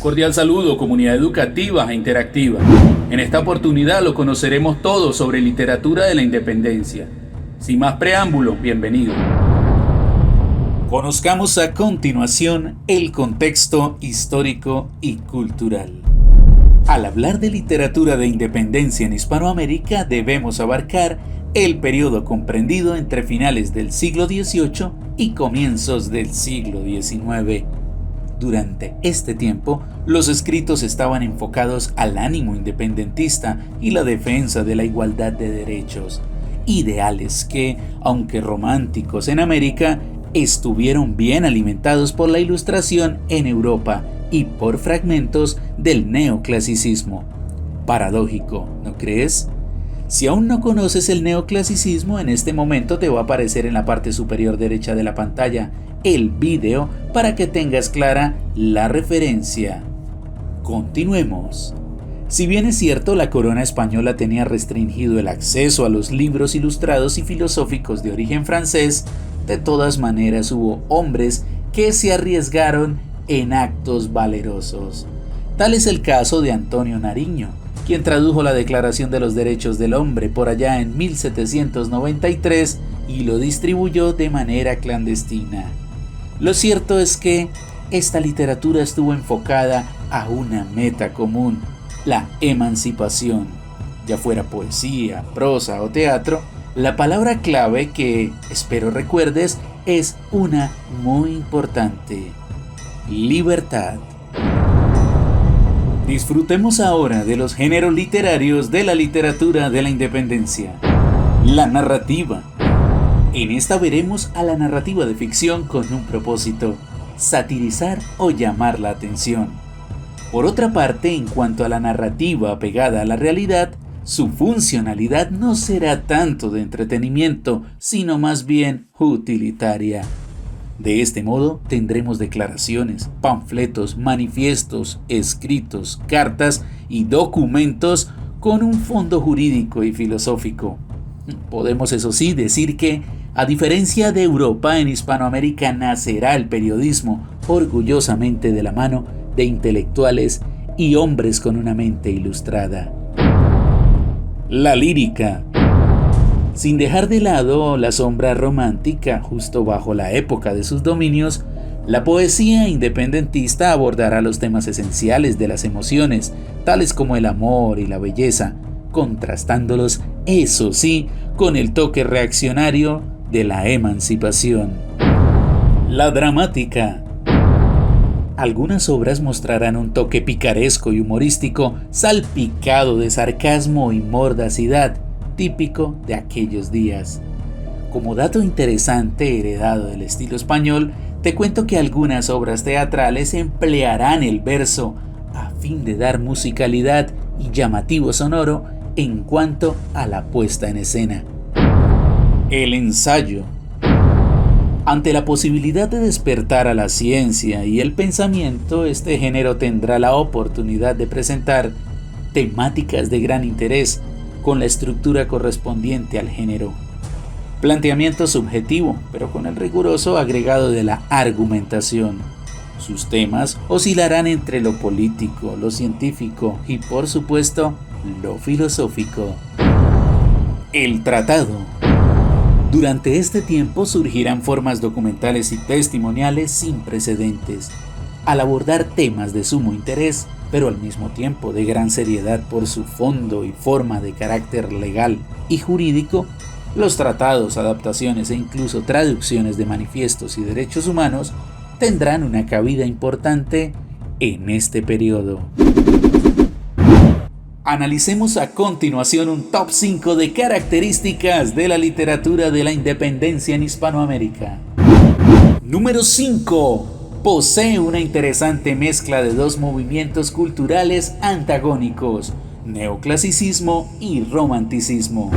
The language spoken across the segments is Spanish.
Cordial saludo, comunidad educativa e interactiva. En esta oportunidad lo conoceremos todo sobre literatura de la independencia. Sin más preámbulo, bienvenido. Conozcamos a continuación el contexto histórico y cultural. Al hablar de literatura de independencia en Hispanoamérica, debemos abarcar el periodo comprendido entre finales del siglo XVIII y comienzos del siglo XIX. Durante este tiempo, los escritos estaban enfocados al ánimo independentista y la defensa de la igualdad de derechos, ideales que, aunque románticos en América, estuvieron bien alimentados por la Ilustración en Europa y por fragmentos del neoclasicismo. Paradójico, ¿no crees? Si aún no conoces el neoclasicismo, en este momento te va a aparecer en la parte superior derecha de la pantalla el vídeo para que tengas clara la referencia. Continuemos. Si bien es cierto, la corona española tenía restringido el acceso a los libros ilustrados y filosóficos de origen francés, de todas maneras hubo hombres que se arriesgaron en actos valerosos. Tal es el caso de Antonio Nariño, quien tradujo la Declaración de los Derechos del Hombre por allá en 1793 y lo distribuyó de manera clandestina. Lo cierto es que esta literatura estuvo enfocada a una meta común, la emancipación. Ya fuera poesía, prosa o teatro, la palabra clave que espero recuerdes es una muy importante: libertad. Disfrutemos ahora de los géneros literarios de la literatura de la independencia. La narrativa. En esta veremos a la narrativa de ficción con un propósito: satirizar o llamar la atención. Por otra parte, en cuanto a la narrativa apegada a la realidad, su funcionalidad no será tanto de entretenimiento, sino más bien utilitaria. De este modo tendremos declaraciones, panfletos, manifiestos, escritos, cartas y documentos con un fondo jurídico y filosófico. Podemos, eso sí, decir que, a diferencia de Europa, en Hispanoamérica nacerá el periodismo orgullosamente de la mano de intelectuales y hombres con una mente ilustrada. La lírica. Sin dejar de lado la sombra romántica justo bajo la época de sus dominios, la poesía independentista abordará los temas esenciales de las emociones, tales como el amor y la belleza, contrastándolos, eso sí, con el toque reaccionario de la emancipación. La dramática. Algunas obras mostrarán un toque picaresco y humorístico, salpicado de sarcasmo y mordacidad, típico de aquellos días. Como dato interesante heredado del estilo español, te cuento que algunas obras teatrales emplearán el verso a fin de dar musicalidad y llamativo sonoro en cuanto a la puesta en escena. El ensayo. Ante la posibilidad de despertar a la ciencia y el pensamiento, este género tendrá la oportunidad de presentar temáticas de gran interés con la estructura correspondiente al género. Planteamiento subjetivo, pero con el riguroso agregado de la argumentación. Sus temas oscilarán entre lo político, lo científico y, por supuesto, lo filosófico. El tratado. Durante este tiempo surgirán formas documentales y testimoniales sin precedentes, al abordar temas de sumo interés, pero al mismo tiempo de gran seriedad por su fondo y forma de carácter legal y jurídico. Los tratados, adaptaciones e incluso traducciones de manifiestos y derechos humanos tendrán una cabida importante en este periodo. Analicemos a continuación un top 5 de características de la literatura de la independencia en Hispanoamérica. Número 5. Posee una interesante mezcla de dos movimientos culturales antagónicos: neoclasicismo y romanticismo.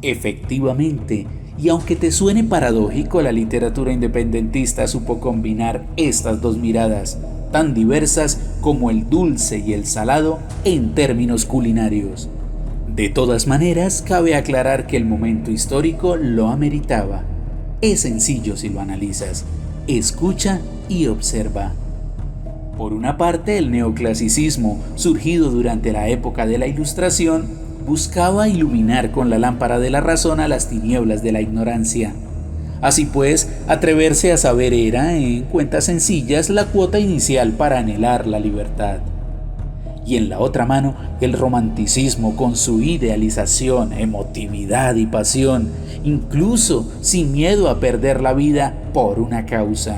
Efectivamente, y aunque te suene paradójico, la literatura independentista supo combinar estas dos miradas, tan diversas como el dulce y el salado en términos culinarios. De todas maneras, cabe aclarar que el momento histórico lo ameritaba. Es sencillo si lo analizas. Escucha y observa. Por una parte, el neoclasicismo, surgido durante la época de la Ilustración, buscaba iluminar con la lámpara de la razón a las tinieblas de la ignorancia. Así pues, atreverse a saber era, en cuentas sencillas, la cuota inicial para anhelar la libertad. Y en la otra mano, el romanticismo con su idealización, emotividad y pasión, incluso sin miedo a perder la vida por una causa.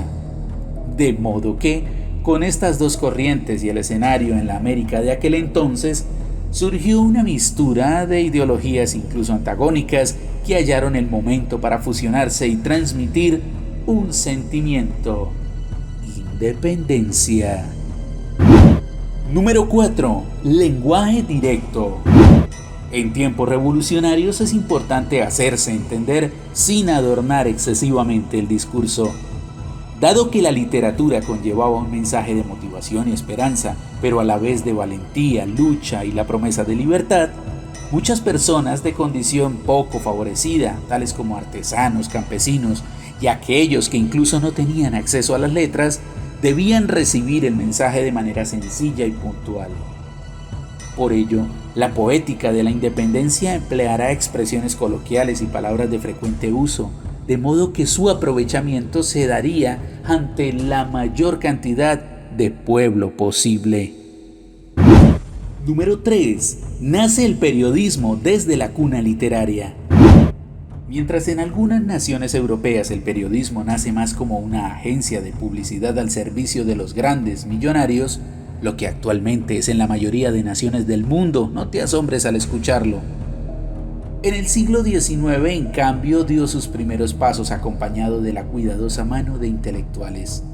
De modo que, con estas dos corrientes y el escenario en la América de aquel entonces, surgió una mistura de ideologías incluso antagónicas que hallaron el momento para fusionarse y transmitir un sentimiento: independencia. Número 4. Lenguaje directo. En tiempos revolucionarios es importante hacerse entender sin adornar excesivamente el discurso. Dado que la literatura conllevaba un mensaje de motivación y esperanza, pero a la vez de valentía, lucha y la promesa de libertad, muchas personas de condición poco favorecida, tales como artesanos, campesinos y aquellos que incluso no tenían acceso a las letras, debían recibir el mensaje de manera sencilla y puntual. Por ello, la poética de la independencia empleará expresiones coloquiales y palabras de frecuente uso, de modo que su aprovechamiento se daría ante la mayor cantidad de pueblo posible. Número 3. Nace el periodismo desde la cuna literaria. Mientras en algunas naciones europeas el periodismo nace más como una agencia de publicidad al servicio de los grandes millonarios, lo que actualmente es en la mayoría de naciones del mundo, no te asombres al escucharlo. En el siglo XIX, en cambio, dio sus primeros pasos acompañado de la cuidadosa mano de intelectuales.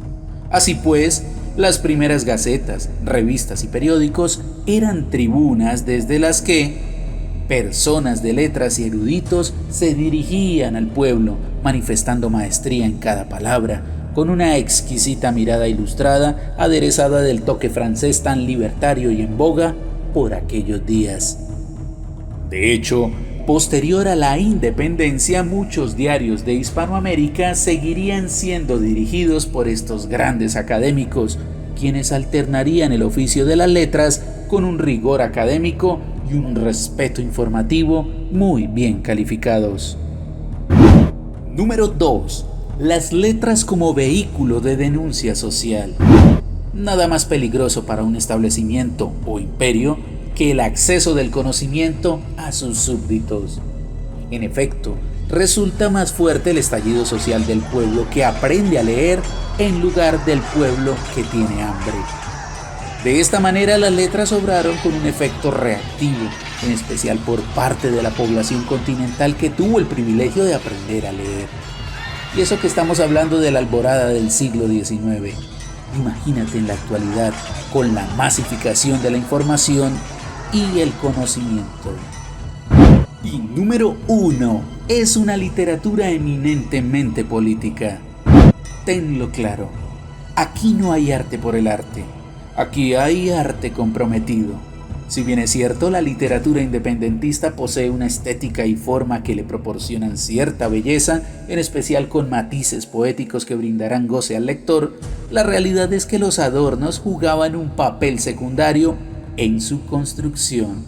Así pues, las primeras gacetas, revistas y periódicos eran tribunas desde las que personas de letras y eruditos se dirigían al pueblo, manifestando maestría en cada palabra, con una exquisita mirada ilustrada, aderezada del toque francés tan libertario y en boga por aquellos días. De hecho, posterior a la independencia, muchos diarios de Hispanoamérica seguirían siendo dirigidos por estos grandes académicos, quienes alternarían el oficio de las letras con un rigor académico y un respeto informativo muy bien calificados. Número 2. Las letras como vehículo de denuncia social. Nada más peligroso para un establecimiento o imperio que el acceso del conocimiento a sus súbditos. En efecto, resulta más fuerte el estallido social del pueblo que aprende a leer en lugar del pueblo que tiene hambre. De esta manera las letras obraron con un efecto reactivo, en especial por parte de la población continental que tuvo el privilegio de aprender a leer. Y eso que estamos hablando de la alborada del siglo XIX. Imagínate en la actualidad, con la masificación de la información y el conocimiento. Y número 1, es una literatura eminentemente política. Tenlo claro, aquí no hay arte por el arte. Aquí hay arte comprometido. Si bien es cierto, la literatura independentista posee una estética y forma que le proporcionan cierta belleza, en especial con matices poéticos que brindarán goce al lector, la realidad es que los adornos jugaban un papel secundario en su construcción.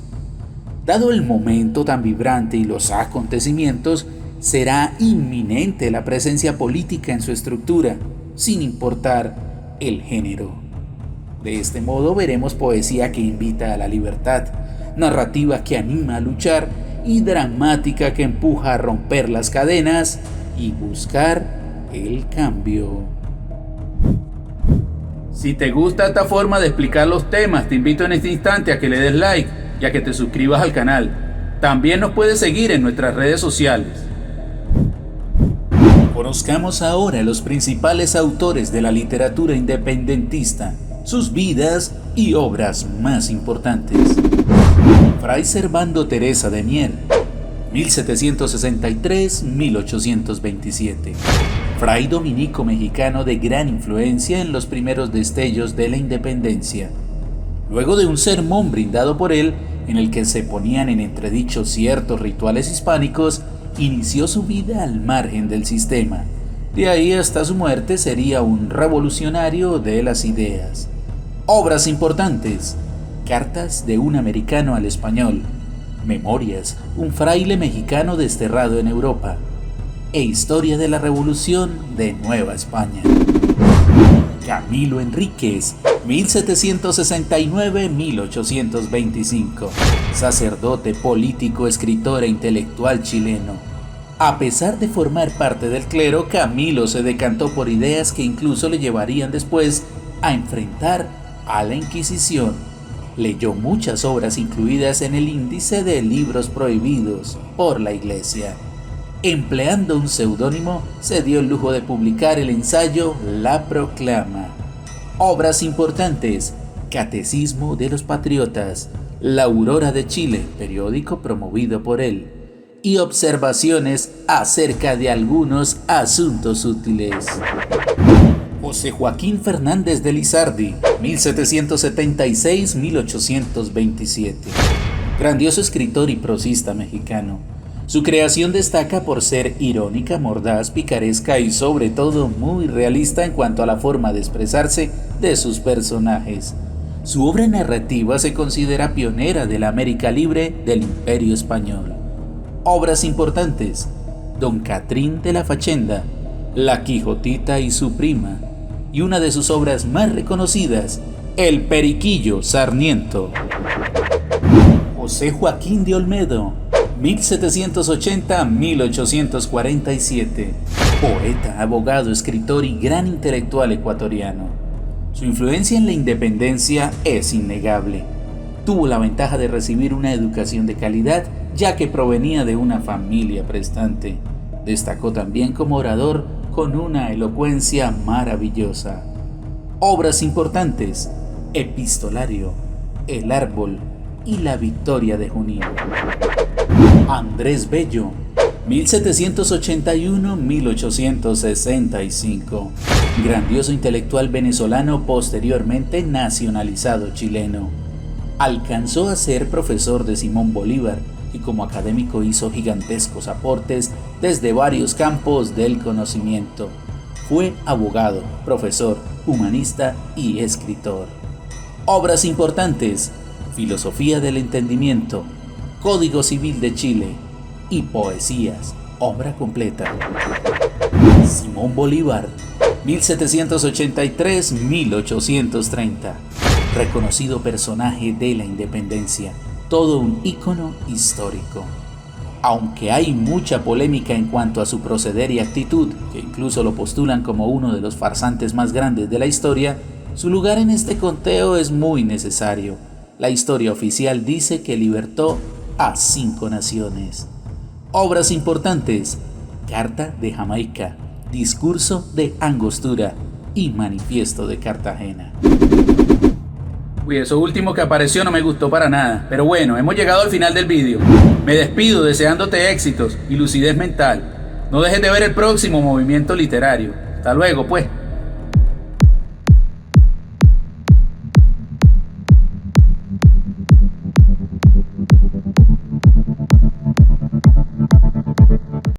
Dado el momento tan vibrante y los acontecimientos, será inminente la presencia política en su estructura, sin importar el género. De este modo veremos poesía que invita a la libertad, narrativa que anima a luchar y dramática que empuja a romper las cadenas y buscar el cambio. Si te gusta esta forma de explicar los temas, te invito en este instante a que le des like y a que te suscribas al canal. También nos puedes seguir en nuestras redes sociales. Conozcamos ahora los principales autores de la literatura independentista, sus vidas y obras más importantes. Fray Servando Teresa de Mier, 1763-1827. Fray dominico mexicano de gran influencia en los primeros destellos de la independencia. Luego de un sermón brindado por él, en el que se ponían en entredicho ciertos rituales hispánicos, inició su vida al margen del sistema. De ahí hasta su muerte sería un revolucionario de las ideas. Obras importantes: Cartas de un americano al español, Memorias, un fraile mexicano desterrado en Europa, e Historia de la Revolución de Nueva España. Camilo Enríquez, 1769-1825, sacerdote, político, escritor e intelectual chileno. A pesar de formar parte del clero, Camilo se decantó por ideas que incluso le llevarían después a enfrentar a la Inquisición. Leyó muchas obras incluidas en el índice de libros prohibidos por la Iglesia. Empleando un seudónimo, se dio el lujo de publicar el ensayo La Proclama. Obras importantes: Catecismo de los Patriotas, La Aurora de Chile, periódico promovido por él, y observaciones acerca de algunos asuntos útiles. José Joaquín Fernández de Lizardi, 1776-1827. Grandioso escritor y prosista mexicano. Su creación destaca por ser irónica, mordaz, picaresca y sobre todo muy realista en cuanto a la forma de expresarse de sus personajes. Su obra narrativa se considera pionera de la América libre del Imperio Español. Obras importantes: Don Catrín de la Fachenda, La Quijotita y su prima, y una de sus obras más reconocidas, El Periquillo Sarniento. José Joaquín de Olmedo, 1780-1847, poeta, abogado, escritor y gran intelectual ecuatoriano. Su influencia en la independencia es innegable. Tuvo la ventaja de recibir una educación de calidad, ya que provenía de una familia prestante. Destacó también como orador con una elocuencia maravillosa. Obras importantes: Epistolario, El Árbol y La Victoria de Junín. Andrés Bello, 1781-1865, grandioso intelectual venezolano posteriormente nacionalizado chileno. Alcanzó a ser profesor de Simón Bolívar y como académico hizo gigantescos aportes desde varios campos del conocimiento. Fue abogado, profesor, humanista y escritor. Obras importantes: Filosofía del Entendimiento, Código Civil de Chile y Poesías, obra completa. Simón Bolívar, 1783-1830, reconocido personaje de la independencia, todo un ícono histórico. Aunque hay mucha polémica en cuanto a su proceder y actitud, que incluso lo postulan como uno de los farsantes más grandes de la historia, su lugar en este conteo es muy necesario. La historia oficial dice que libertó a 5 naciones. Obras importantes: Carta de Jamaica, Discurso de Angostura y Manifiesto de Cartagena. Uy, eso último que apareció no me gustó para nada, pero bueno, hemos llegado al final del vídeo. Me despido deseándote éxitos y lucidez mental. No dejes de ver el próximo movimiento literario. Hasta luego, pues.